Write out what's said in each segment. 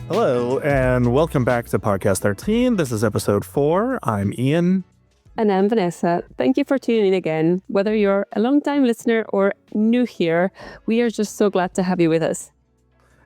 Hello, and welcome back to Podcast 13. This is episode 4. I'm Ian. And I'm Vanessa. Thank you for tuning in again. Whether you're a long-time listener or new here, we are just so glad to have you with us.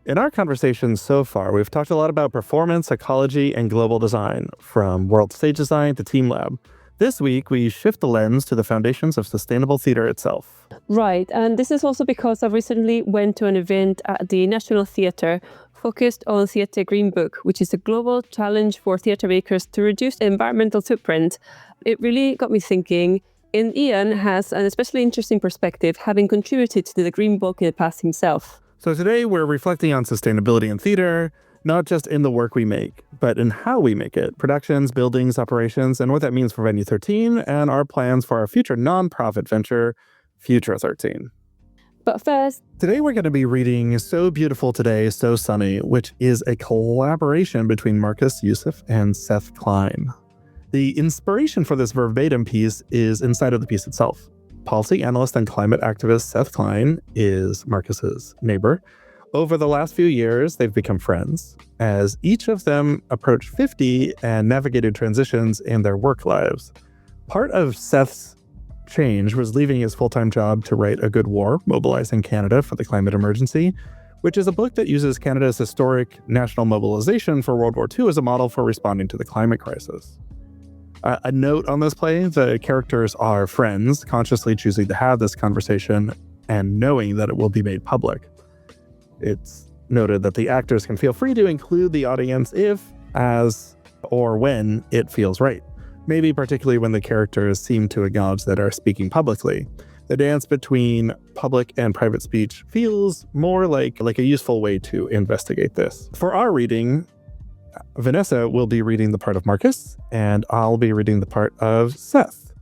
In our conversations so far, we've talked a lot about performance, psychology, and global design, from world stage design to team lab. This week, we shift the lens to the foundations of sustainable theatre itself. Right, and this is also because I recently went to an event at the National Theatre focused on Theatre Green Book, which is a global challenge for theatre makers to reduce the environmental footprint. It really got me thinking, and Ian has an especially interesting perspective, having contributed to the Green Book in the past himself. So today, we're reflecting on sustainability in theatre, not just in the work we make, but in how we make it, productions, buildings, operations, and what that means for Venue 13 and our plans for our future nonprofit venture, Future 13. But first, today we're going to be reading So Beautiful Today, So Sunny, which is a collaboration between Marcus Youssef and Seth Klein. The inspiration for this verbatim piece is inside of the piece itself. Policy analyst and climate activist Seth Klein is Marcus's neighbor. Over the last few years, they've become friends, as each of them approached 50 and navigated transitions in their work lives. Part of Seth's change was leaving his full-time job to write A Good War, Mobilizing Canada for the Climate Emergency, which is a book that uses Canada's historic national mobilization for World War II as a model for responding to the climate crisis. A note on this play, the characters are friends, consciously choosing to have this conversation and knowing that it will be made public. It's noted that the actors can feel free to include the audience if, as, or when it feels right. Maybe particularly when the characters seem to acknowledge that are speaking publicly. The dance between public and private speech feels more like a useful way to investigate this. For our reading, Vanessa will be reading the part of Marcus, and I'll be reading the part of Seth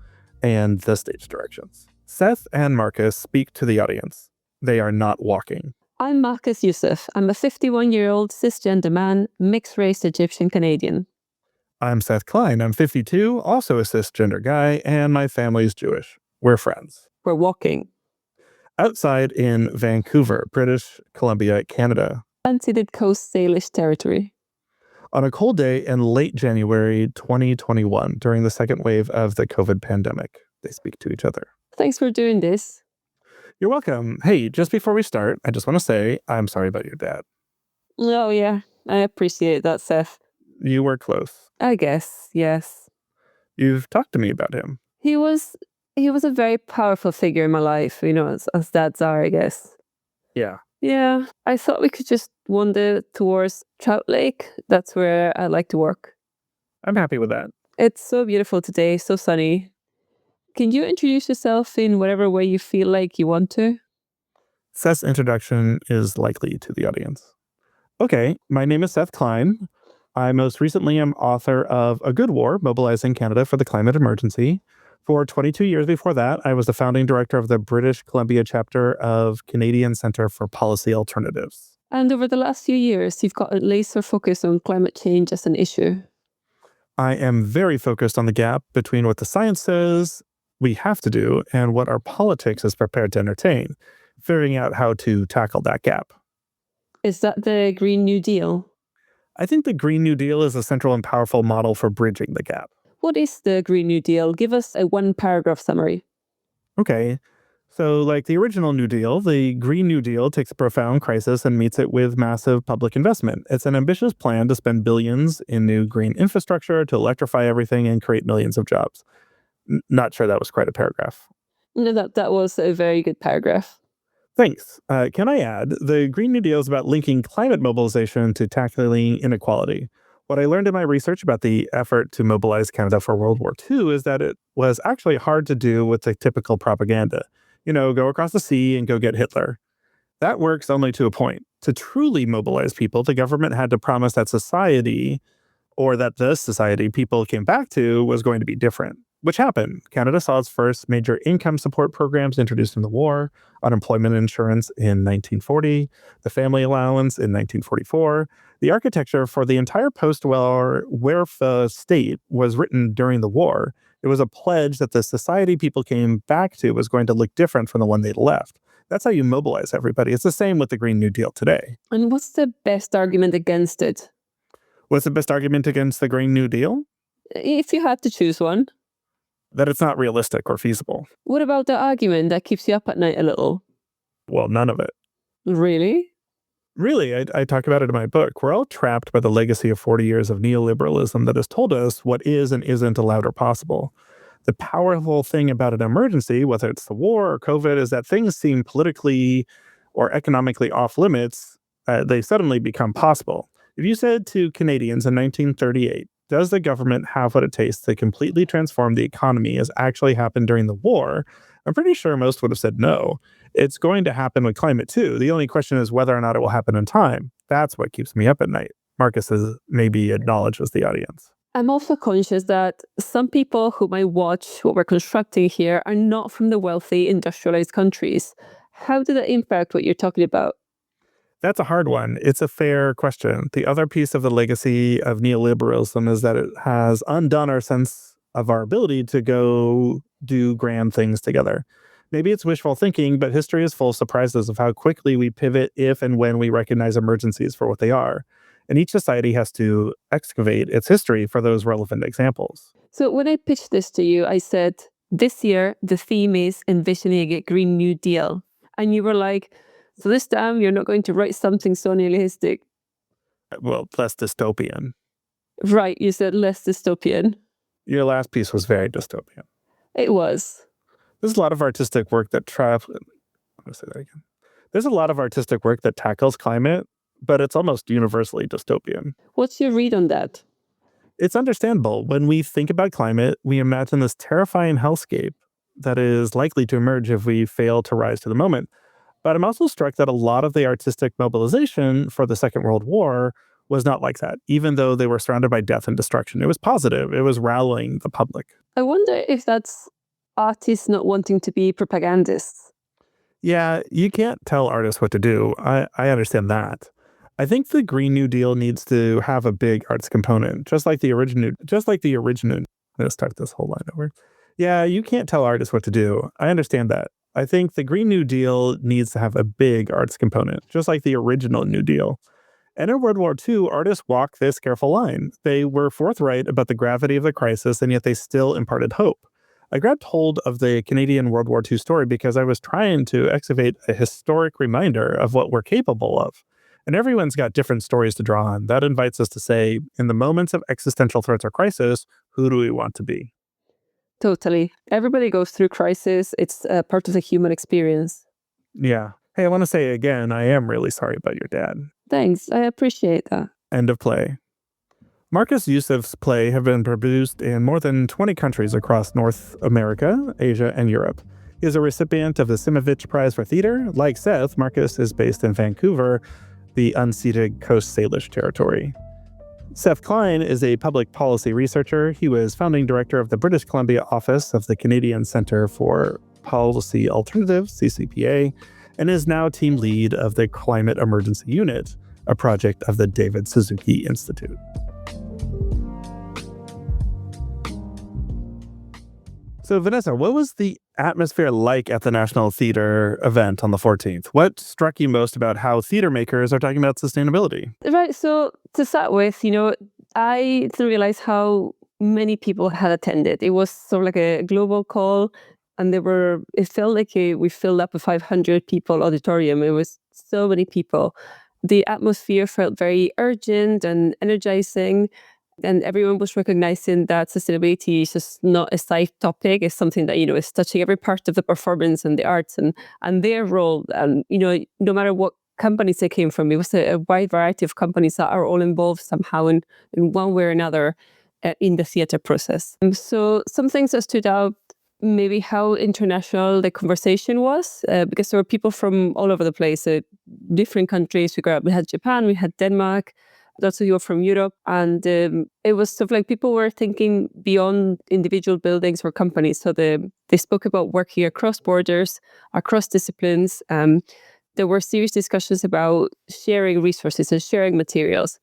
and the stage directions. Seth and Marcus speak to the audience. They are not walking. I'm Marcus Youssef. I'm a 51-year-old cisgender man, mixed-race Egyptian-Canadian. I'm Seth Klein. I'm 52, also a cisgender guy, and my family's Jewish. We're friends. We're walking. Outside in Vancouver, British Columbia, Canada. Unceded Coast Salish territory. On a cold day in late January 2021, during the second wave of the COVID pandemic, they speak to each other. Thanks for doing this. You're welcome. Hey, just before we start, I just want to say I'm sorry about your dad. Oh, yeah. I appreciate that, Seth. You were close. I guess, yes. You've talked to me about him. He was a very powerful figure in my life, as dads are, I guess. Yeah. Yeah, I thought we could just wander towards Trout Lake. That's where I like to work. I'm happy with that. It's so beautiful today, so sunny. Can you introduce yourself in whatever way you feel like you want to? Seth's introduction is likely to the audience. Okay, my name is Seth Klein. I most recently am author of A Good War, Mobilizing Canada for the Climate Emergency. For 22 years before that, I was the founding director of the British Columbia chapter of Canadian Centre for Policy Alternatives. And over the last few years, you've got a laser focus on climate change as an issue. I am very focused on the gap between what the science says we have to do and what our politics is prepared to entertain, figuring out how to tackle that gap. Is that the Green New Deal? I think the Green New Deal is a central and powerful model for bridging the gap. What is the Green New Deal? Give us a one-paragraph summary. Okay, so like the original New Deal, the Green New Deal takes a profound crisis and meets it with massive public investment. It's an ambitious plan to spend billions in new green infrastructure, to electrify everything and create millions of jobs. Not sure that was quite a paragraph. No, that was a very good paragraph. Thanks. Can I add, the Green New Deal is about linking climate mobilization to tackling inequality. What I learned in my research about the effort to mobilize Canada for World War II is that it was actually hard to do with the typical propaganda. Go across the sea and go get Hitler. That works only to a point. To truly mobilize people, the government had to promise that society, or that the society people came back to, was going to be different. Which happened. Canada saw its first major income support programs introduced in the war, unemployment insurance in 1940, the family allowance in 1944. The architecture for the entire post-war welfare state was written during the war. It was a pledge that the society people came back to was going to look different from the one they'd left. That's how you mobilize everybody. It's the same with the Green New Deal today. And what's the best argument against it? What's the best argument against the Green New Deal? If you had to choose one. That it's not realistic or feasible. What about the argument that keeps you up at night a little? Well, none of it. Really? Really, I talk about it in my book. We're all trapped by the legacy of 40 years of neoliberalism that has told us what is and isn't allowed or possible. The powerful thing about an emergency, whether it's the war or COVID, is that things seem politically or economically off limits. They suddenly become possible. If you said to Canadians in 1938, does the government have what it takes to completely transform the economy as actually happened during the war? I'm pretty sure most would have said no. It's going to happen with climate too. The only question is whether or not it will happen in time. That's what keeps me up at night. Marcus has maybe acknowledges the audience. I'm also conscious that some people who might watch what we're constructing here are not from the wealthy, industrialized countries. How did that impact what you're talking about? That's a hard one. It's a fair question. The other piece of the legacy of neoliberalism is that it has undone our sense of our ability to go do grand things together. Maybe it's wishful thinking, but history is full of surprises of how quickly we pivot if and when we recognize emergencies for what they are. And each society has to excavate its history for those relevant examples. So when I pitched this to you, I said, this year, the theme is envisioning a Green New Deal. And you were like, so this time you're not going to write something so nihilistic. Well, less dystopian. Right, you said less dystopian. Your last piece was very dystopian. It was. There's a lot of artistic work that There's a lot of artistic work that tackles climate, but it's almost universally dystopian. What's your read on that? It's understandable. When we think about climate, we imagine this terrifying hellscape that is likely to emerge if we fail to rise to the moment. But I'm also struck that a lot of the artistic mobilization for the Second World War was not like that, even though they were surrounded by death and destruction. It was positive. It was rallying the public. I wonder if that's artists not wanting to be propagandists. Yeah, you can't tell artists what to do. I understand that. I think the Green New Deal needs to have a big arts component, just like the original. I'm gonna start this whole line over. Yeah, you can't tell artists what to do. I understand that. I think the Green New Deal needs to have a big arts component, just like the original New Deal. And in World War II, artists walked this careful line. They were forthright about the gravity of the crisis, and yet they still imparted hope. I grabbed hold of the Canadian World War II story because I was trying to excavate a historic reminder of what we're capable of. And everyone's got different stories to draw on. That invites us to say, in the moments of existential threats or crisis, who do we want to be? Totally. Everybody goes through crisis. It's part of the human experience. Yeah. Hey, I want to say again, I am really sorry about your dad. Thanks. I appreciate that. End of play. Marcus Youssef's play have been produced in more than 20 countries across North America, Asia, and Europe. He is a recipient of the Simovich Prize for Theater. Like Seth, Marcus is based in Vancouver, the unceded Coast Salish territory. Seth Klein is a public policy researcher. He was founding director of the British Columbia office of the Canadian Centre for Policy Alternatives, CCPA, and is now team lead of the Climate Emergency Unit, a project of the David Suzuki Institute. So, Vanessa, what was the atmosphere like at the National Theatre event on the 14th? What struck you most about how theatre makers are talking about sustainability? Right. So to start with, I didn't realize how many people had attended. It was sort of like a global call, and it felt like we filled up a 500 people auditorium. It was so many people. The atmosphere felt very urgent and energizing. And everyone was recognizing that sustainability is just not a side topic. It's something that, is touching every part of the performance and the arts and their role. And, no matter what companies they came from, it was a wide variety of companies that are all involved somehow in one way or another in the theater process. So some things that stood out, maybe how international the conversation was, because there were people from all over the place, different countries. We had Japan, we had Denmark, lots of people from Europe. And it was sort of like people were thinking beyond individual buildings or companies. So they spoke about working across borders, across disciplines. There were serious discussions about sharing resources and sharing materials.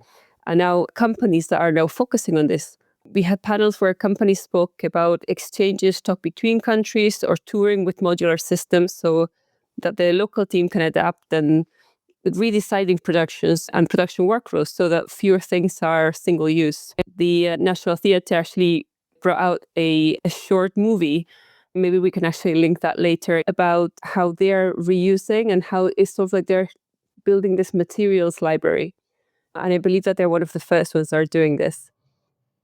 And now companies that are now focusing on this. We had panels where companies spoke about exchanges talk between countries or touring with modular systems. So that the local team can adapt and redeciding productions and production workflows so that fewer things are single use. The National Theatre actually brought out a short movie. Maybe we can actually link that later, about how they're reusing and how it's sort of like they're building this materials library. And I believe that they're one of the first ones that are doing this.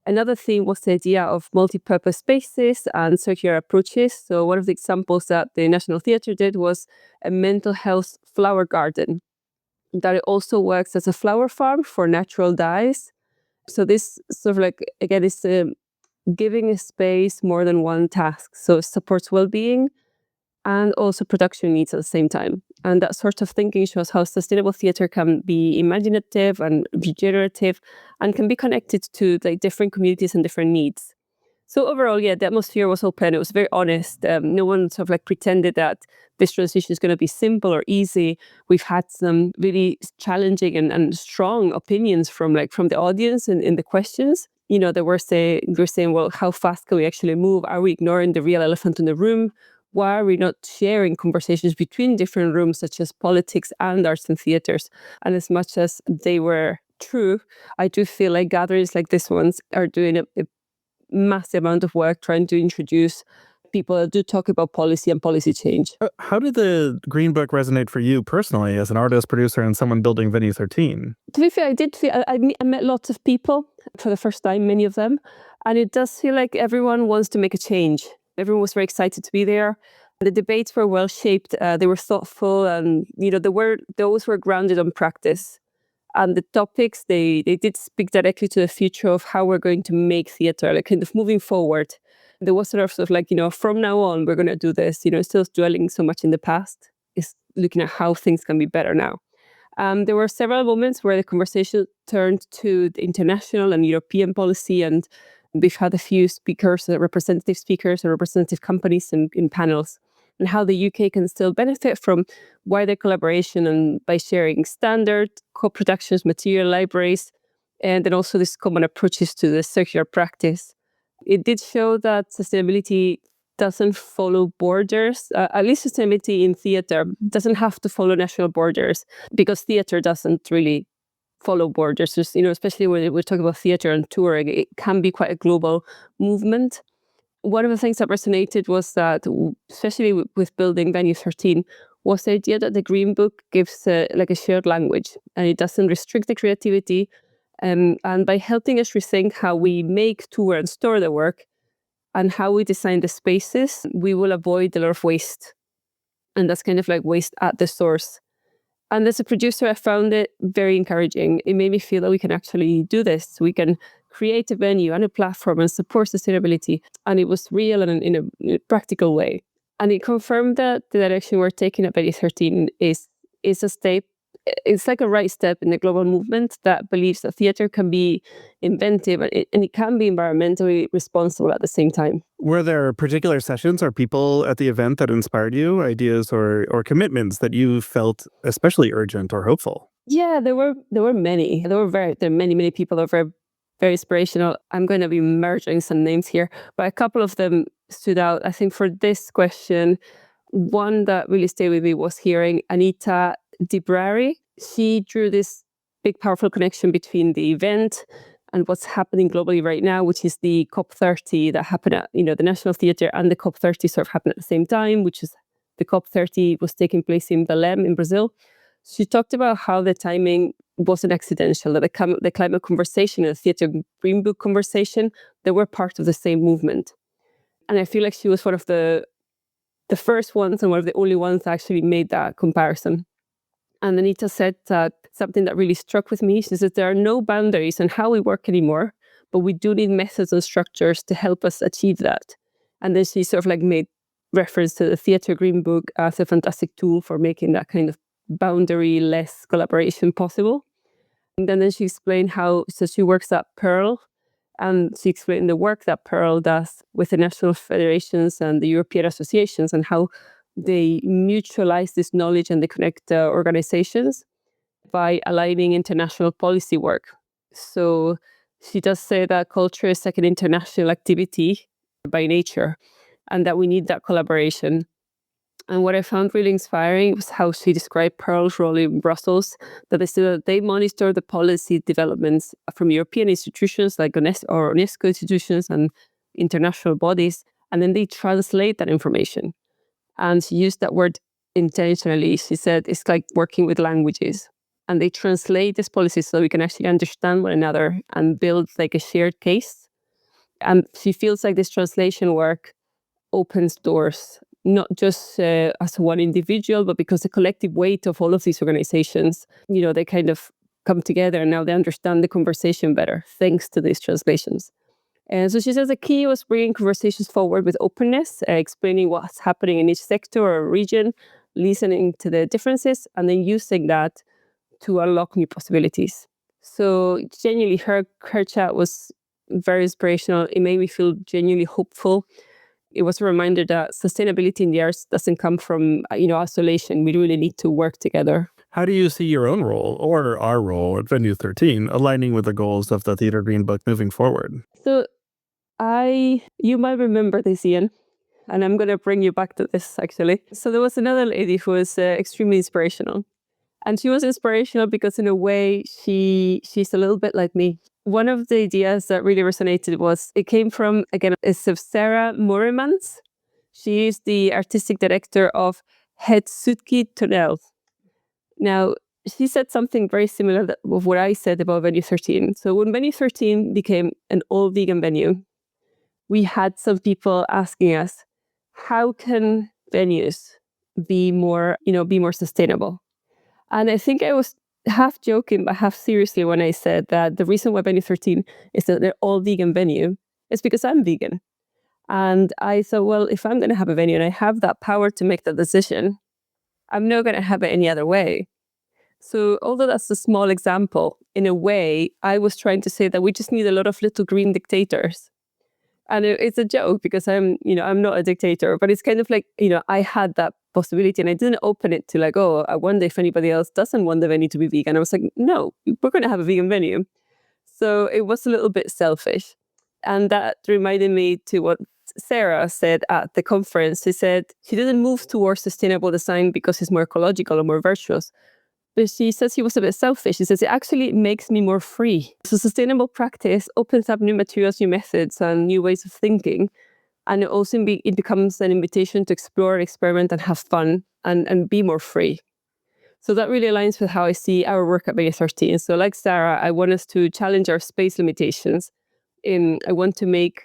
Another theme was the idea of multi-purpose spaces and circular approaches. So one of the examples that the National Theatre did was a mental health flower garden that it also works as a flower farm for natural dyes. So this sort of like, again, is giving a space more than one task. So it supports well-being and also production needs at the same time. And that sort of thinking shows how sustainable theatre can be imaginative and regenerative and can be connected to like different communities and different needs. So overall, yeah, the atmosphere was open. It was very honest. No one sort of like pretended that this transition is going to be simple or easy. We've had some really challenging and strong opinions from the audience in the questions. You know, they were saying, well, how fast can we actually move? Are we ignoring the real elephant in the room? Why are we not sharing conversations between different rooms, such as politics and arts and theatres? And as much as they were true, I do feel like gatherings like this ones are doing a massive amount of work trying to introduce people that do talk about policy and policy change. How did the Green Book resonate for you personally as an artist, producer, and someone building Venue 13? To be fair, I did feel I met lots of people for the first time, many of them, and it does feel like everyone wants to make a change. Everyone was very excited to be there. The debates were well shaped. They were thoughtful, and those were grounded on practice. And the topics, they did speak directly to the future of how we're going to make theatre, like kind of moving forward. There was sort of like, from now on, we're going to do this, instead of dwelling so much in the past, is looking at how things can be better now. There were several moments where the conversation turned to the international and European policy, and we've had a few speakers, representative speakers and representative companies in panels, and how the UK can still benefit from wider collaboration and by sharing standard co-productions, material libraries, and then also these common approaches to the circular practice. It did show that sustainability doesn't follow borders. At least sustainability in theatre doesn't have to follow national borders, because theatre doesn't really follow borders. Just, especially when we're talking about theatre and touring, it can be quite a global movement. One of the things that resonated was that, especially with building Venue 13, was the idea that the Green Book gives like a shared language, and it doesn't restrict the creativity. And by helping us rethink how we make, tour, and store the work, and how we design the spaces, we will avoid a lot of waste. And that's kind of like waste at the source. And as a producer, I found it very encouraging. It made me feel that we can actually do this. We can create a venue and a platform and support sustainability. And it was real and in a practical way. And it confirmed that the direction we're taking at Venue 13 is a step. It's like a right step in the global movement that believes that theatre can be inventive and it can be environmentally responsible at the same time. Were there particular sessions or people at the event that inspired you, ideas or commitments that you felt especially urgent or hopeful? Yeah, there were many. There are many people that were very, very inspirational. I'm going to be merging some names here, but a couple of them stood out. I think for this question, one that really stayed with me was hearing Anita Dibrari. She drew this big, powerful connection between the event and what's happening globally right now, which is the COP30 that happened at the National Theatre, and the COP30 sort of happened at the same time, which is the COP30 was taking place in Belém in Brazil. She talked about how the timing wasn't accidental, that the climate conversation and the Theatre Green Book conversation, they were part of the same movement. And I feel like she was one of the first ones and one of the only ones that actually made that comparison. And Anita said that something that really struck with me. She said there are no boundaries on how we work anymore, but we do need methods and structures to help us achieve that. And then she sort of like made reference to the Theatre Green Book as a fantastic tool for making that kind of boundary-less collaboration possible. And then she explained how, so she works at Pearl, and she explained the work that Pearl does with the national federations and the European associations and how they mutualize this knowledge and they connect organizations by aligning international policy work. So she does say that culture is like an international activity by nature and that we need that collaboration. And what I found really inspiring was how she described Pearl's role in Brussels, that they said that they monitor the policy developments from European institutions like UNESCO institutions and international bodies, and then they translate that information. And she used that word intentionally. She said it's like working with languages. And they translate these policies so we can actually understand one another and build like a shared case. And she feels like this translation work opens doors, not just as one individual, but because the collective weight of all of these organizations, they kind of come together and now they understand the conversation better thanks to these translations. And so she says the key was bringing conversations forward with openness, explaining what's happening in each sector or region, listening to the differences, and then using that to unlock new possibilities. So genuinely, her chat was very inspirational. It made me feel genuinely hopeful. It was a reminder that sustainability in the arts doesn't come from isolation. We really need to work together. How do you see your own role, or our role at Venue 13, aligning with the goals of the Theatre Green Book moving forward? So you might remember this, Ian, and I'm going to bring you back to this, actually. So there was another lady who was extremely inspirational. And she was inspirational because in a way, she's a little bit like me. One of the ideas that really resonated it came from, again, is of Sarah Mooremans. She is the artistic director of Hetsuki Tunnel. Now, she said something very similar of what I said about Venue 13. So when Venue 13 became an all-vegan venue, we had some people asking us, how can venues be more sustainable? And I think I was half joking, but half seriously when I said that the reason why Venue 13 is an all-vegan venue is because I'm vegan. And I thought, well, if I'm going to have a venue and I have that power to make that decision, I'm not going to have it any other way. So although that's a small example, in a way, I was trying to say that we just need a lot of little green dictators. And it's a joke because I'm not a dictator, but it's kind of like, I had that possibility and I didn't open it to like, oh, I wonder if anybody else doesn't want the venue to be vegan. I was like, no, we're going to have a vegan venue. So it was a little bit selfish. And that reminded me to what Sarah said at the conference. She said she didn't move towards sustainable design because it's more ecological or more virtuous. But she says he was a bit selfish. She says it actually makes me more free. So sustainable practice opens up new materials, new methods, and new ways of thinking. And it becomes an invitation to explore, experiment, and have fun and be more free. So that really aligns with how I see our work at Venue 13. So like Sarah, I want us to challenge our space limitations. I want to make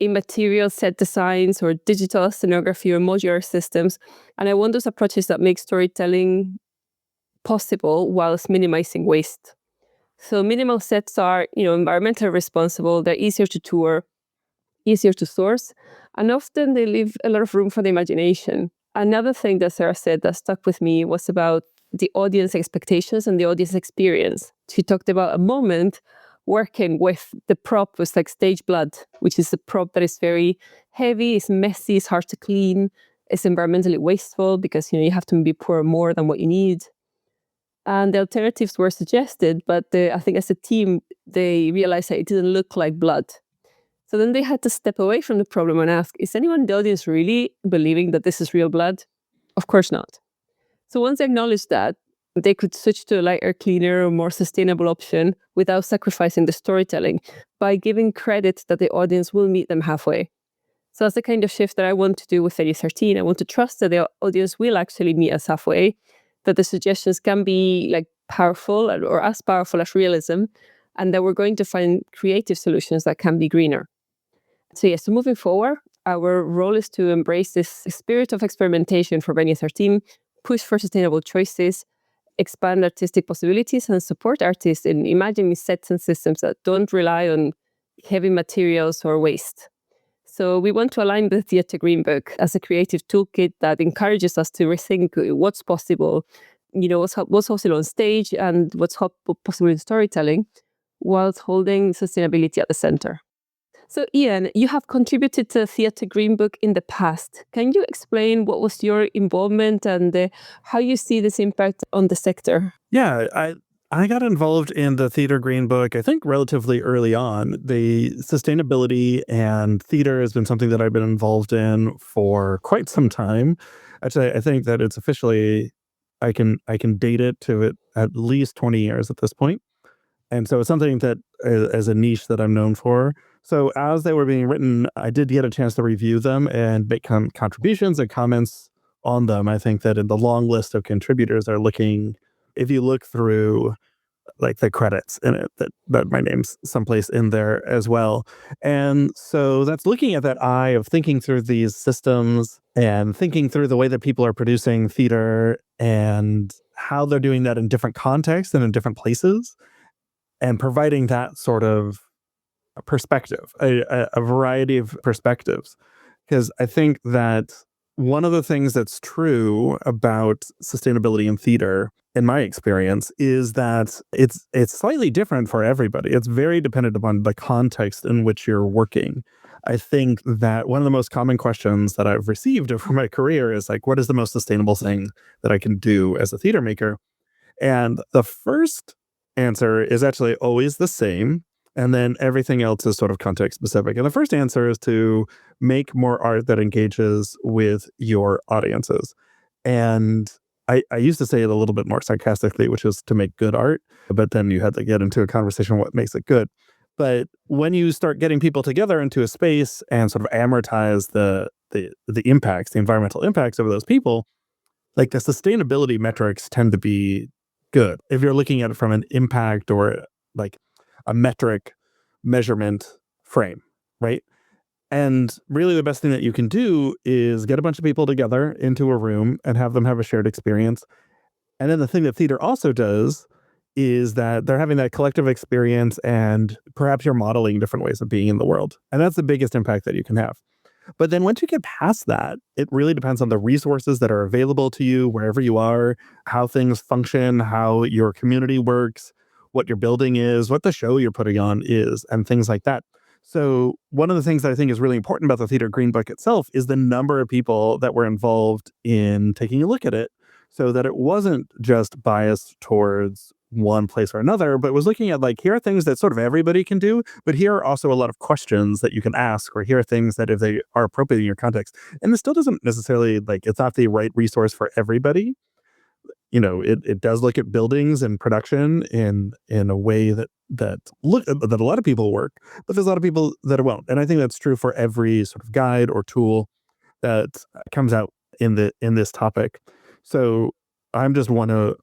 immaterial set designs or digital scenography or modular systems. And I want those approaches that make storytelling possible whilst minimizing waste. So minimal sets are, environmentally responsible, they're easier to tour, easier to source, and often they leave a lot of room for the imagination. Another thing that Sarah said that stuck with me was about the audience expectations and the audience experience. She talked about a moment working with the prop was like stage blood, which is a prop that is very heavy, it's messy, it's hard to clean, it's environmentally wasteful because you have to maybe pour more than what you need. And the alternatives were suggested, but I think as a team, they realized that it didn't look like blood. So then they had to step away from the problem and ask, is anyone in the audience really believing that this is real blood? Of course not. So once they acknowledged that, they could switch to a lighter, cleaner, or more sustainable option without sacrificing the storytelling by giving credit that the audience will meet them halfway. So that's the kind of shift that I want to do with Venue 13. I want to trust that the audience will actually meet us halfway, that the suggestions can be like powerful or as powerful as realism, and that we're going to find creative solutions that can be greener. So so moving forward, our role is to embrace this spirit of experimentation for Venue 13, push for sustainable choices, expand artistic possibilities, and support artists in imagining sets and systems that don't rely on heavy materials or waste. So we want to align the Theatre Green Book as a creative toolkit that encourages us to rethink what's possible, what's possible on stage and what's possible in storytelling, whilst holding sustainability at the center. So Ian, you have contributed to the Theatre Green Book in the past. Can you explain what was your involvement and how you see this impact on the sector? Yeah, I got involved in the Theatre Green Book, I think, relatively early on. The sustainability and theater has been something that I've been involved in for quite some time. Actually, I think that it's officially, I can date it to it at least 20 years at this point. And so it's something that as a niche that I'm known for. So as they were being written, I did get a chance to review them and make contributions and comments on them. I think that in the long list of contributors are looking, if you look through like the credits in it, that my name's someplace in there as well. And so that's looking at that eye of thinking through these systems and thinking through the way that people are producing theater and how they're doing that in different contexts and in different places, and providing that sort of a perspective, a variety of perspectives. Because I think that one of the things that's true about sustainability in theater, in my experience, is that it's slightly different for everybody. It's very dependent upon the context in which you're working. I think that one of the most common questions that I've received over my career is like, what is the most sustainable thing that I can do as a theater maker? And the first answer is actually always the same. And then everything else is sort of context specific. And the first answer is to make more art that engages with your audiences. And I used to say it a little bit more sarcastically, which is to make good art, but then you had to get into a conversation on what makes it good. But when you start getting people together into a space and sort of amortize the impacts, the environmental impacts of those people, like the sustainability metrics tend to be good. If you're looking at it from an impact or like a metric measurement frame, right? And really the best thing that you can do is get a bunch of people together into a room and have them have a shared experience. And then the thing that theater also does is that they're having that collective experience and perhaps you're modeling different ways of being in the world. And that's the biggest impact that you can have. But then once you get past that, it really depends on the resources that are available to you wherever you are, how things function, how your community works, what your building is, what the show you're putting on is, and things like that. So one of the things that I think is really important about the Theater Green Book itself is the number of people that were involved in taking a look at it, so that it wasn't just biased towards one place or another, but was looking at like, here are things that sort of everybody can do, but here are also a lot of questions that you can ask, or here are things that if they are appropriate in your context. And it still doesn't necessarily like, it's not the right resource for everybody. You know, it does look at buildings and production in a way that a lot of people work, but there's a lot of people that won't. And I think that's true for every sort of guide or tool that comes out in this topic. So I'm just one of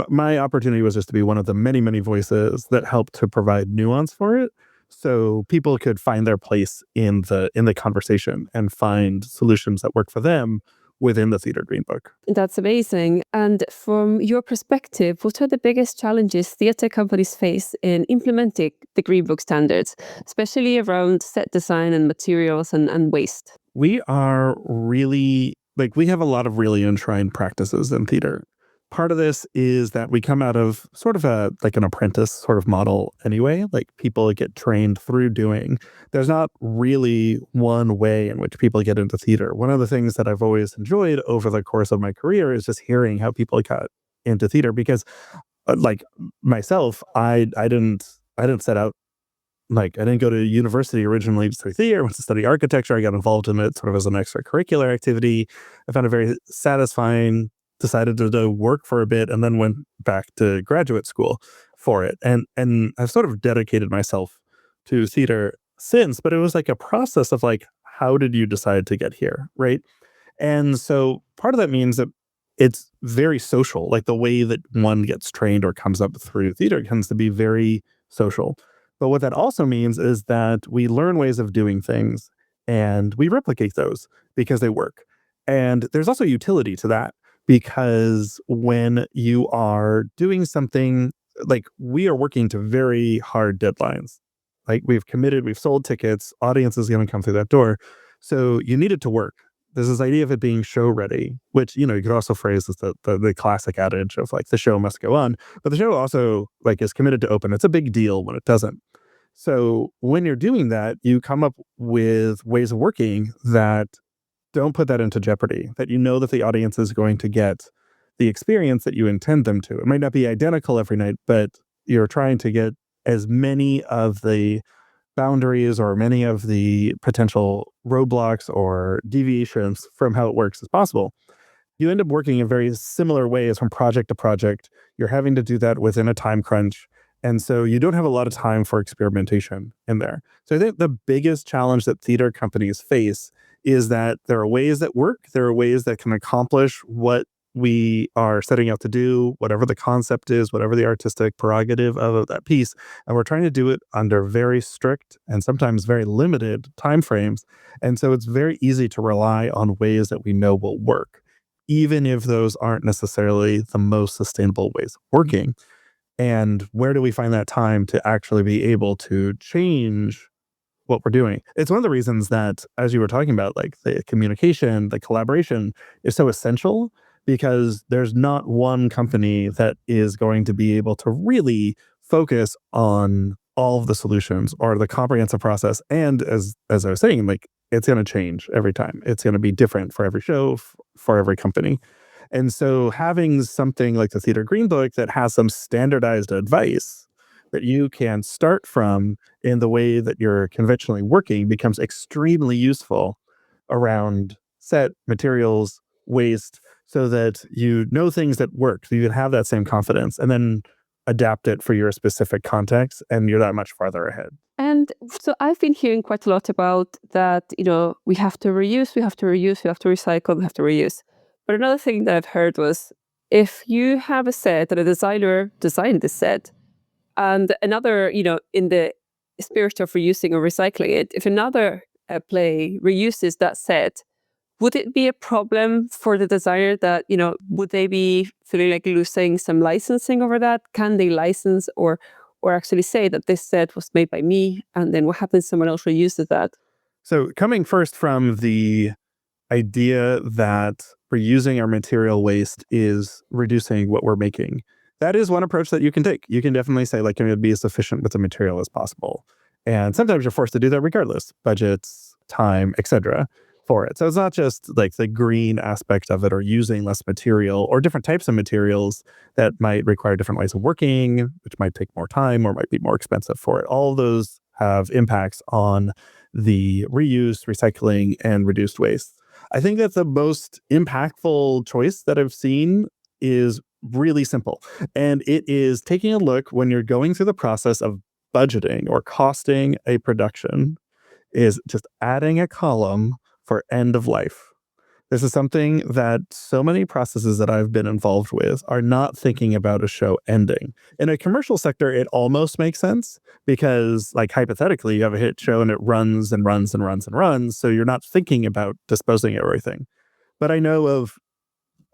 my opportunity was just to be one of the many voices that help to provide nuance for it, so people could find their place in the conversation and find solutions that work for them within the Theater Green Book. That's amazing. And from your perspective, what are the biggest challenges theatre companies face in implementing the Green Book standards, especially around set design and materials and waste? We are really, like, we have a lot of really enshrined practices in theater. Part of this is that we come out of sort of like an apprentice sort of model anyway, like people get trained through doing. There's not really one way in which people get into theater. One of the things that I've always enjoyed over the course of my career is just hearing how people got into theater, because like myself, I didn't set out, like, I didn't go to university originally to study theater. I went to study architecture. I got involved in it sort of as an extracurricular activity. I found it very satisfying, decided to work for a bit, and then went back to graduate school for it. And I've sort of dedicated myself to theater since, but it was like a process of like, how did you decide to get here, right? And so part of that means that it's very social. Like the way that one gets trained or comes up through theater tends to be very social. But what that also means is that we learn ways of doing things and we replicate those because they work. And there's also utility to that, because when you are doing something, like we are working to very hard deadlines. Like we've committed, we've sold tickets, audience is going to come through that door. So you need it to work. There's this idea of it being show ready, which, you know, you could also phrase as the classic adage of like the show must go on, but the show also like is committed to open. It's a big deal when it doesn't. So when you're doing that, you come up with ways of working that don't put that into jeopardy, that you know that the audience is going to get the experience that you intend them to. It might not be identical every night, but you're trying to get as many of the boundaries or many of the potential roadblocks or deviations from how it works as possible, you end up working in very similar ways from project to project. You're having to do that within a time crunch. And so you don't have a lot of time for experimentation in there. So I think the biggest challenge that theater companies face is that there are ways that work, there are ways that can accomplish what we are setting out to do, whatever the concept is, whatever the artistic prerogative of that piece. And we're trying to do it under very strict and sometimes very limited timeframes. And so it's very easy to rely on ways that we know will work, even if those aren't necessarily the most sustainable ways of working. And where do we find that time to actually be able to change what we're doing? It's one of the reasons that, as you were talking about, like the communication, the collaboration is so essential, because there's not one company that is going to be able to really focus on all of the solutions or the comprehensive process. And as I was saying, like, it's going to change every time. It's going to be different for every show, for every company. And so having something like the Theater Green Book that has some standardized advice that you can start from in the way that you're conventionally working becomes extremely useful around set, materials, waste, so that you know things that work, so you can have that same confidence and then adapt it for your specific context, and you're that much farther ahead. And so I've been hearing quite a lot about that, we have to reuse, we have to reuse, we have to recycle, we have to reuse. But another thing that I've heard was, if you have a set that a designer designed this set, and another, in the spirit of reusing or recycling it, if another play reuses that set, would it be a problem for the designer that, would they be feeling like losing some licensing over that? Can they license or actually say that this set was made by me, and then what happens if someone else reuses that? So coming first from the idea that reusing our material waste is reducing what we're making, that is one approach that you can take. You can definitely say, like, I'm going to be as efficient with the material as possible. And sometimes you're forced to do that regardless, budgets, time, etc. for it. So it's not just like the green aspect of it or using less material or different types of materials that might require different ways of working, which might take more time or might be more expensive for it. All of those have impacts on the reuse, recycling, and reduced waste. I think that the most impactful choice that I've seen is really simple. And it is taking a look when you're going through the process of budgeting or costing a production, is just adding a column for end of life. This is something that so many processes that I've been involved with are not thinking about a show ending. In a commercial sector, it almost makes sense because, like, hypothetically, you have a hit show and it runs and runs and runs and runs. So you're not thinking about disposing of everything. But I know of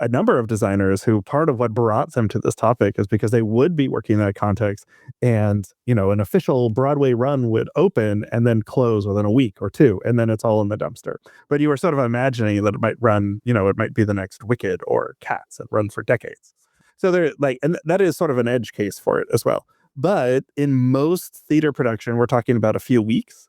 a number of designers who part of what brought them to this topic is because they would be working in that context, and, an official Broadway run would open and then close within a week or two, and then it's all in the dumpster. But you were sort of imagining that it might run, it might be the next Wicked or Cats and run for decades. So they're like, and that is sort of an edge case for it as well. But in most theater production, we're talking about a few weeks.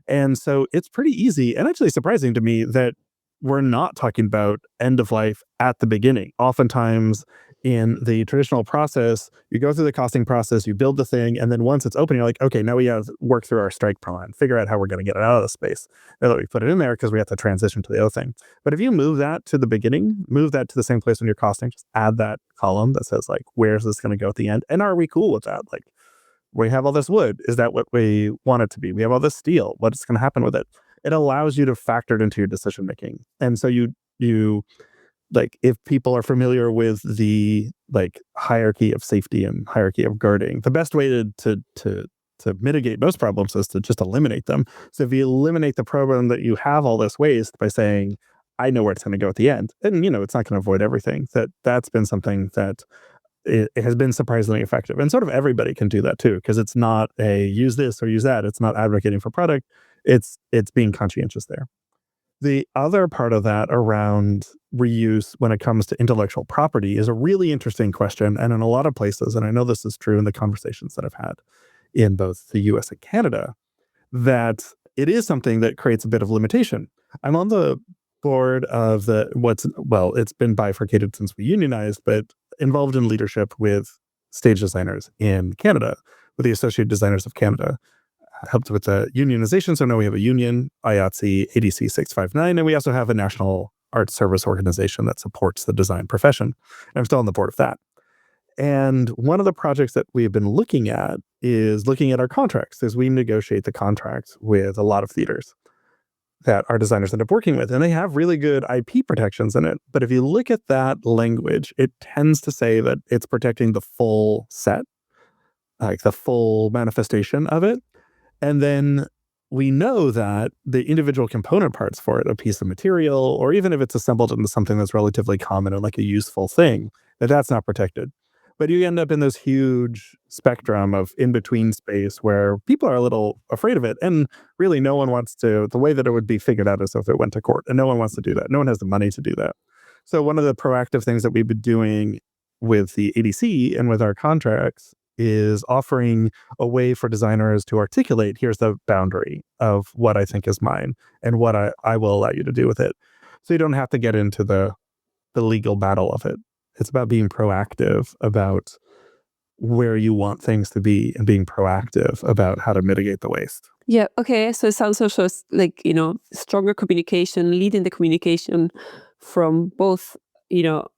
And so it's pretty easy and actually surprising to me that we're not talking about end of life at the beginning. Oftentimes in the traditional process, you go through the costing process, you build the thing, and then once it's open, you're like, okay, now we have to work through our strike plan, figure out how we're going to get it out of the space. Now that we put it in there because we have to transition to the other thing. But if you move that to the beginning, move that to the same place when you're costing, just add that column that says, like, where's this going to go at the end? And are we cool with that? Like, we have all this wood. Is that what we want it to be? We have all this steel. What's going to happen with it? It allows you to factor it into your decision making. And so you like, if people are familiar with the, like, hierarchy of safety and hierarchy of guarding, the best way to mitigate most problems is to just eliminate them. So if you eliminate the problem that you have all this waste by saying, I know where it's going to go at the end, and it's not going to avoid everything. That's been something that it has been surprisingly effective. And sort of everybody can do that too, because it's not a use this or use that. It's not advocating for product. It's being conscientious there. The other part of that around reuse when it comes to intellectual property is a really interesting question. And in a lot of places, and I know this is true in the conversations that I've had in both the US and Canada, that it is something that creates a bit of limitation. I'm on the board of it's been bifurcated since we unionized, but involved in leadership with stage designers in Canada, with the Associate Designers of Canada. helped with the unionization. So now we have a union, IATSE ADC 659, and we also have a national arts service organization that supports the design profession. And I'm still on the board of that. And one of the projects that we've been looking at is looking at our contracts as we negotiate the contracts with a lot of theaters that our designers end up working with. And they have really good IP protections in it. But if you look at that language, it tends to say that it's protecting the full set, like the full manifestation of it. And then we know that the individual component parts for it, a piece of material, or even if it's assembled into something that's relatively common and like a useful thing, that's not protected. But you end up in this huge spectrum of in-between space where people are a little afraid of it. And really no one wants to, the way that it would be figured out is if it went to court. And no one wants to do that. No one has the money to do that. So one of the proactive things that we've been doing with the ADC and with our contracts is offering a way for designers to articulate, here's the boundary of what I think is mine and what I will allow you to do with it. So you don't have to get into the legal battle of it. It's about being proactive about where you want things to be and being proactive about how to mitigate the waste. Yeah, okay. So it sounds also like, stronger communication, leading the communication from both,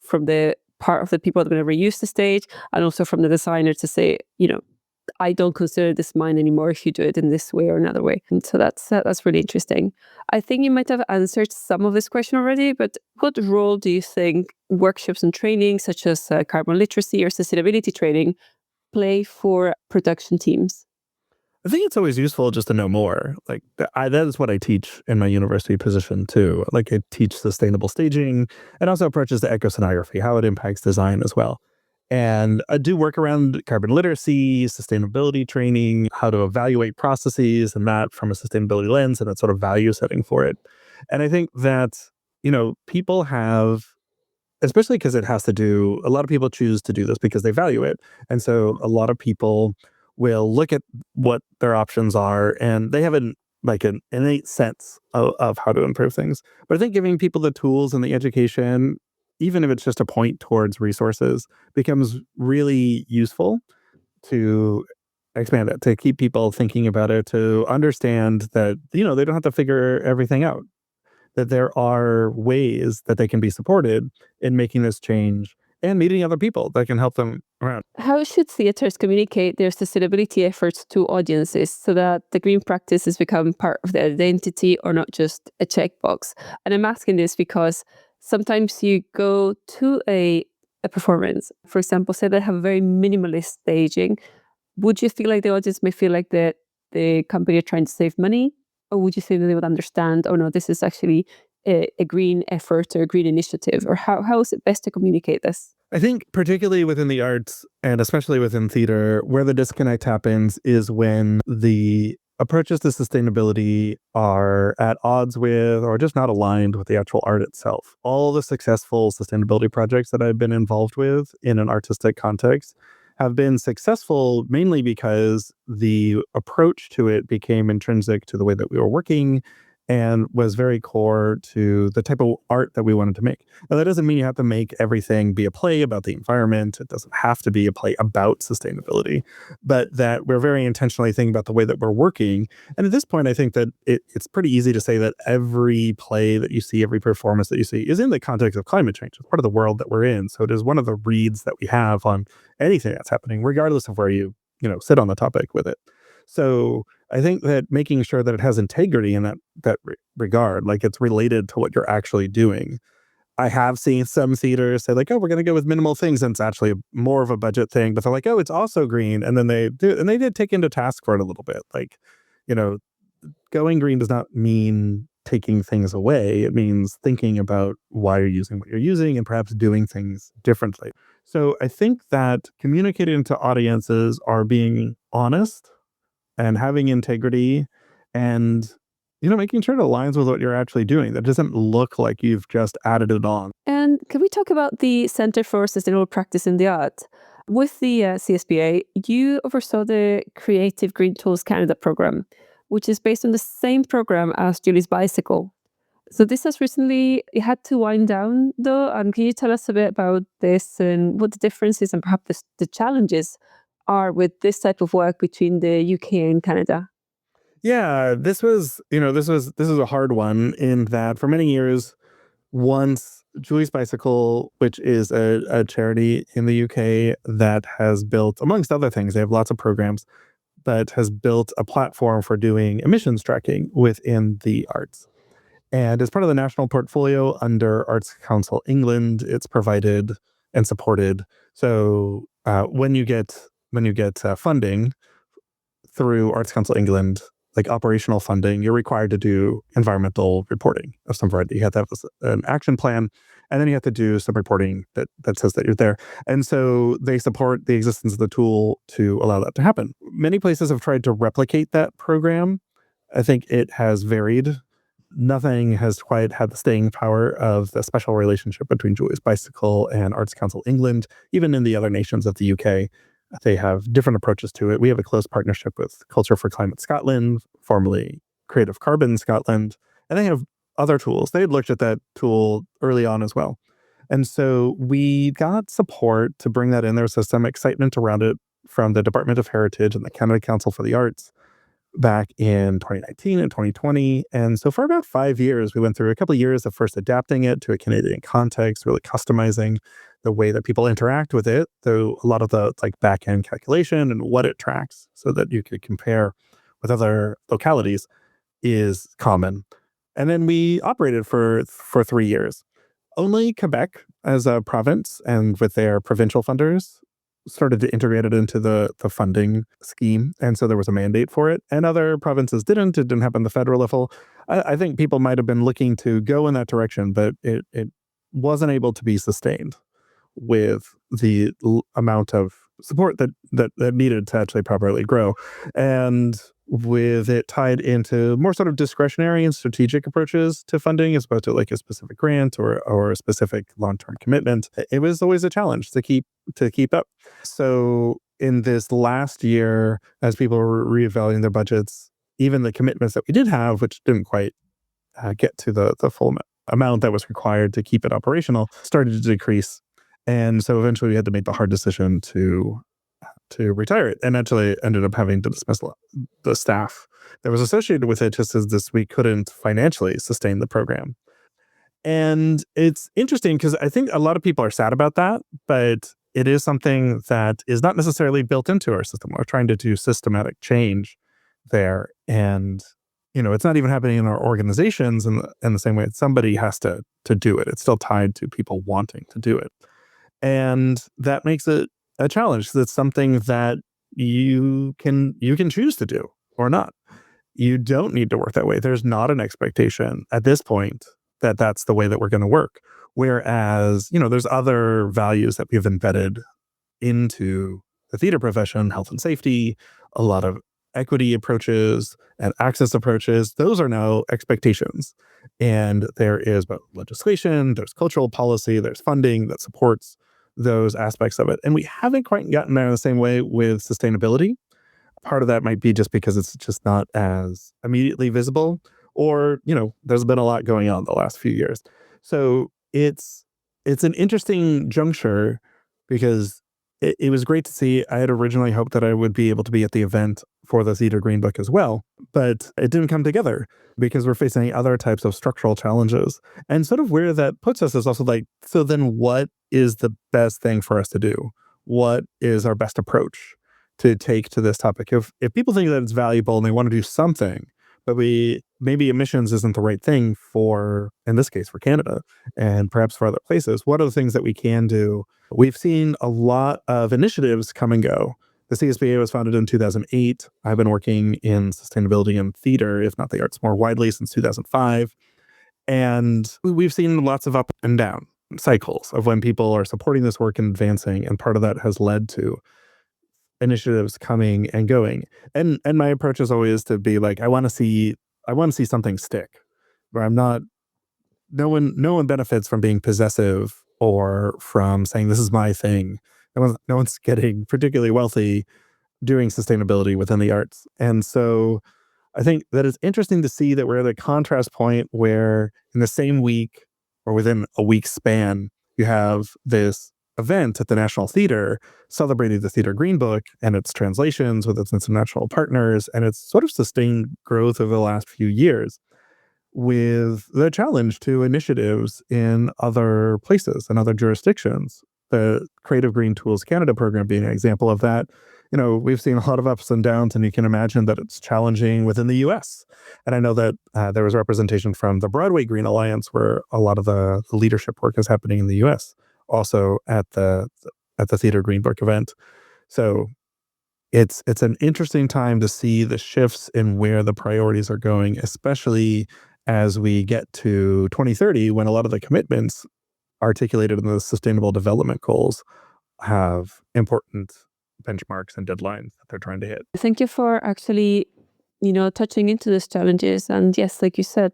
from the part of the people that are going to reuse the stage and also from the designer to say, I don't consider this mine anymore if you do it in this way or another way. And so that's really interesting. I think you might have answered some of this question already, but what role do you think workshops and training such as carbon literacy or sustainability training play for production teams? I think it's always useful just to know more. Like that is what I teach in my university position too. Like I teach sustainable staging and also approaches to ecoscenography, how it impacts design as well. And I do work around carbon literacy, sustainability training, how to evaluate processes and that from a sustainability lens and that sort of value setting for it. And I think that, people have, especially because it has to do, a lot of people choose to do this because they value it. And so a lot of people will look at what their options are and they have an innate sense of how to improve things. But I think giving people the tools and the education, even if it's just a point towards resources, becomes really useful to expand it, to keep people thinking about it, to understand that, they don't have to figure everything out, that there are ways that they can be supported in making this change and meeting other people that can help them around. How should theaters communicate their sustainability efforts to audiences so that the green practices become part of their identity or not just a checkbox? And I'm asking this because sometimes you go to a performance, for example, say they have very minimalist staging. Would you feel like the audience may feel like the company are trying to save money? Or would you say that they would understand, oh no, this is actually a green effort or a green initiative? Or how is it best to communicate this? I think particularly within the arts and especially within theater, where the disconnect happens is when the approaches to sustainability are at odds with or just not aligned with the actual art itself. All the successful sustainability projects that I've been involved with in an artistic context have been successful mainly because the approach to it became intrinsic to the way that we were working and was very core to the type of art that we wanted to make. Now, that doesn't mean you have to make everything be a play about the environment. It doesn't have to be a play about sustainability, but that we're very intentionally thinking about the way that we're working. And at this point, I think that it's pretty easy to say that every play that you see, every performance that you see is in the context of climate change. It's part of the world that we're in. So it is one of the reads that we have on anything that's happening, regardless of where you sit on the topic with it. So I think that making sure that it has integrity in that regard, like it's related to what you're actually doing. I have seen some theaters say like, oh, we're going to go with minimal things. And it's actually more of a budget thing, but they're like, oh, it's also green. And then they do, and they did take into task for it a little bit. Like, going green does not mean taking things away. It means thinking about why you're using what you're using and perhaps doing things differently. So I think that communicating to audiences are being honest and having integrity and making sure it aligns with what you're actually doing. That doesn't look like you've just added it on. And can we talk about the Center for Sustainable Practice in the Arts? With the CSPA, you oversaw the Creative Green Tools Canada program, which is based on the same program as Julie's Bicycle. So this has recently had to wind down though. And can you tell us a bit about this and what the differences and perhaps the challenges are with this type of work between the UK and Canada? Yeah, this was a hard one in that for many years, once Julie's Bicycle, which is a charity in the UK that has built, amongst other things, they have lots of programs, but has built a platform for doing emissions tracking within the arts. And as part of the national portfolio under Arts Council England, it's provided and supported. So when you get funding through Arts Council England, like operational funding, you're required to do environmental reporting of some variety. You have to have an action plan, and then you have to do some reporting that says that you're there. And so they support the existence of the tool to allow that to happen. Many places have tried to replicate that program. I think it has varied. Nothing has quite had the staying power of the special relationship between Julie's Bicycle and Arts Council England. Even in the other nations of the UK, they have different approaches to it. We have a close partnership with Culture for Climate Scotland, formerly Creative Carbon Scotland, and they have other tools. They had looked at that tool early on as well. And so we got support to bring that in. There was some excitement around it from the Department of Heritage and the Canada Council for the Arts back in 2019 and 2020. And so for about 5 years, we went through a couple of years of first adapting it to a Canadian context, really customizing the way that people interact with it, though a lot of the like back end calculation and what it tracks so that you could compare with other localities is common. And then we operated for 3 years. Only Quebec as a province and with their provincial funders started to integrate it into the funding scheme. And so there was a mandate for it. And other provinces didn't. It didn't happen at the federal level. I think people might have been looking to go in that direction, but it wasn't able to be sustained with the amount of support that needed to actually properly grow. And with it tied into more sort of discretionary and strategic approaches to funding as opposed to like a specific grant or a specific long-term commitment, it was always a challenge to keep up. So in this last year, as people were reevaluating their budgets, even the commitments that we did have, which didn't quite get to the full amount that was required to keep it operational, started to decrease. And so eventually we had to make the hard decision to retire it, and actually ended up having to dismiss the staff that was associated with it just as we couldn't financially sustain the program. And it's interesting because I think a lot of people are sad about that, but it is something that is not necessarily built into our system. We're trying to do systematic change there. And, it's not even happening in our organizations in the same way. Somebody has to do it. It's still tied to people wanting to do it. And that makes it a challenge. That's something that you can choose to do or not. You don't need to work that way. There's not an expectation at this point that that's the way that we're going to work. Whereas, there's other values that we've embedded into the theater profession, health and safety, a lot of equity approaches and access approaches. Those are now expectations. And there is both legislation, there's cultural policy, there's funding that supports those aspects of it. And we haven't quite gotten there in the same way with sustainability. Part of that might be just because it's just not as immediately visible, or, there's been a lot going on the last few years. So it's an interesting juncture because it was great to see. I had originally hoped that I would be able to be at the event for the Theater Green Book as well, but it didn't come together because we're facing other types of structural challenges. And sort of where that puts us is also like, so then what is the best thing for us to do? What is our best approach to take to this topic? If people think that it's valuable and they want to do something, but maybe emissions isn't the right thing for, in this case, for Canada and perhaps for other places, what are the things that we can do? We've seen a lot of initiatives come and go. The CSPA was founded in 2008. I've been working in sustainability and theater, if not the arts more widely, since 2005. And we've seen lots of up and down cycles of when people are supporting this work and advancing. And part of that has led to initiatives coming and going. And my approach is always to be like, I want to see something stick, where I'm not, no one benefits from being possessive or from saying this is my thing. No one's getting particularly wealthy doing sustainability within the arts. And so I think that it's interesting to see that we're at a contrast point where in the same week or within a week's span, you have this event at the National Theater celebrating the Theater Green Book and its translations with its international partners and its sort of sustained growth over the last few years, with the challenge to initiatives in other places and other jurisdictions. The Creative Green Tools Canada program being an example of that. We've seen a lot of ups and downs, and you can imagine that it's challenging within the U.S. And I know that there was representation from the Broadway Green Alliance, where a lot of the leadership work is happening in the U.S., also at the Theater Green Book event. So it's an interesting time to see the shifts in where the priorities are going, especially as we get to 2030, when a lot of the commitments articulated in the Sustainable Development Goals have important benchmarks and deadlines that they're trying to hit. Thank you for actually, touching into these challenges. And yes, like you said,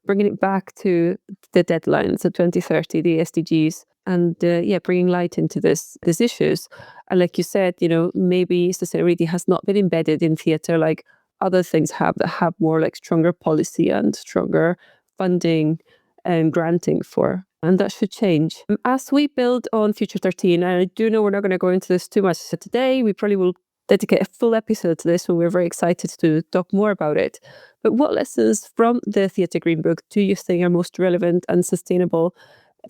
bringing it back to the deadlines of 2030, the SDGs, and bringing light into these issues. And like you said, maybe sustainability has not been embedded in theatre like other things that have more like stronger policy and stronger funding and granting for. And that should change. As we build on Future 13, and I do know we're not going to go into this too much today, we probably will dedicate a full episode to this when we're very excited to talk more about it. But what lessons from the Theatre Green Book do you think are most relevant and sustainable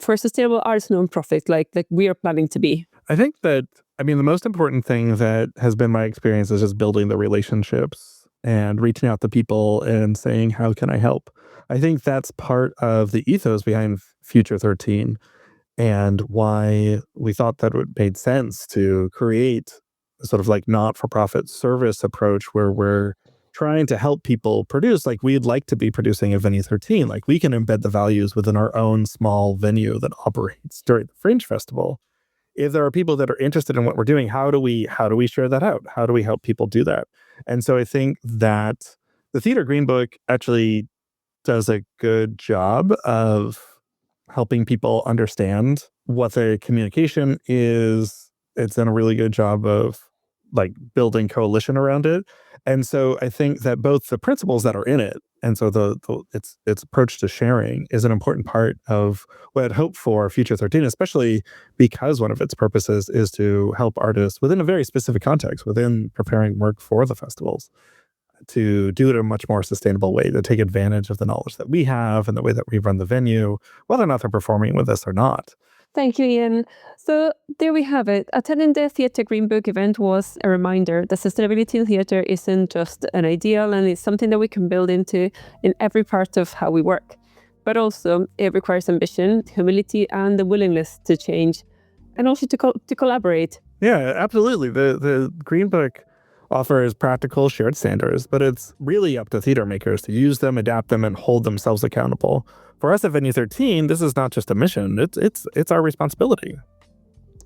for a sustainable arts nonprofit like we are planning to be? I think that, the most important thing that has been my experience is just building the relationships and reaching out to people and saying, how can I help? I think that's part of the ethos behind Future 13 and why we thought that it made sense to create a sort of like not-for-profit service approach where we're trying to help people produce like we'd like to be producing at Venue 13. Like we can embed the values within our own small venue that operates during the Fringe Festival. If there are people that are interested in what we're doing, how do we share that out? How do we help people do that? And so I think that the Theatre Green Book actually does a good job of helping people understand what the communication is. It's done a really good job of like building coalition around it. And so I think that both the principles that are in it, and so its approach to sharing is an important part of what I'd hope for Future 13, especially because one of its purposes is to help artists within a very specific context, within preparing work for the festivals, to do it in a much more sustainable way, to take advantage of the knowledge that we have and the way that we run the venue, whether or not they're performing with us or not. Thank you, Ian. So there we have it. Attending the Theatre Green Book event was a reminder that sustainability in theatre isn't just an ideal, and it's something that we can build into in every part of how we work. But also, it requires ambition, humility, and the willingness to change, and also to collaborate. Yeah, absolutely. The Green Book offers practical shared standards, but it's really up to theater makers to use them, adapt them, and hold themselves accountable. For us at Venue 13, this is not just a mission, it's our responsibility.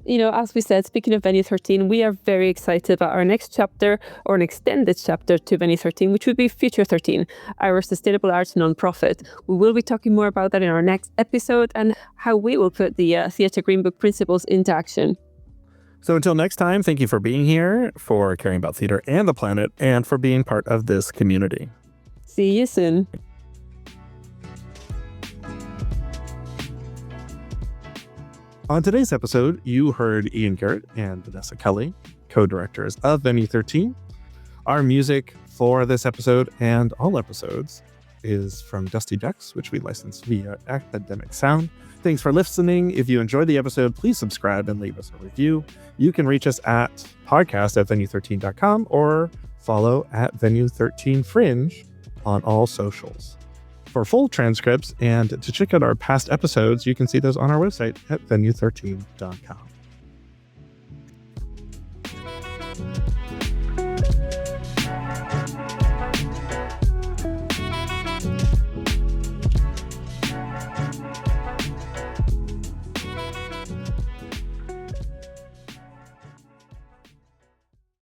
As we said, speaking of Venue 13, we are very excited about our next chapter, or an extended chapter to Venue 13, which would be Future 13, our sustainable arts nonprofit. We will be talking more about that in our next episode and how we will put the Theatre Green Book principles into action. So until next time, thank you for being here, for caring about theater and the planet, and for being part of this community. See you soon. On today's episode, you heard Ian Garrett and Vanessa Kelly, co-directors of Venue 13. Our music for this episode and all episodes is from Dusty Ducks, which we license via Academic Sound. Thanks for listening. If you enjoyed the episode, please subscribe and leave us a review. You can reach us at podcast@venue13.com or follow at Venue13Fringe on all socials. For full transcripts and to check out our past episodes, you can see those on our website at venue13.com.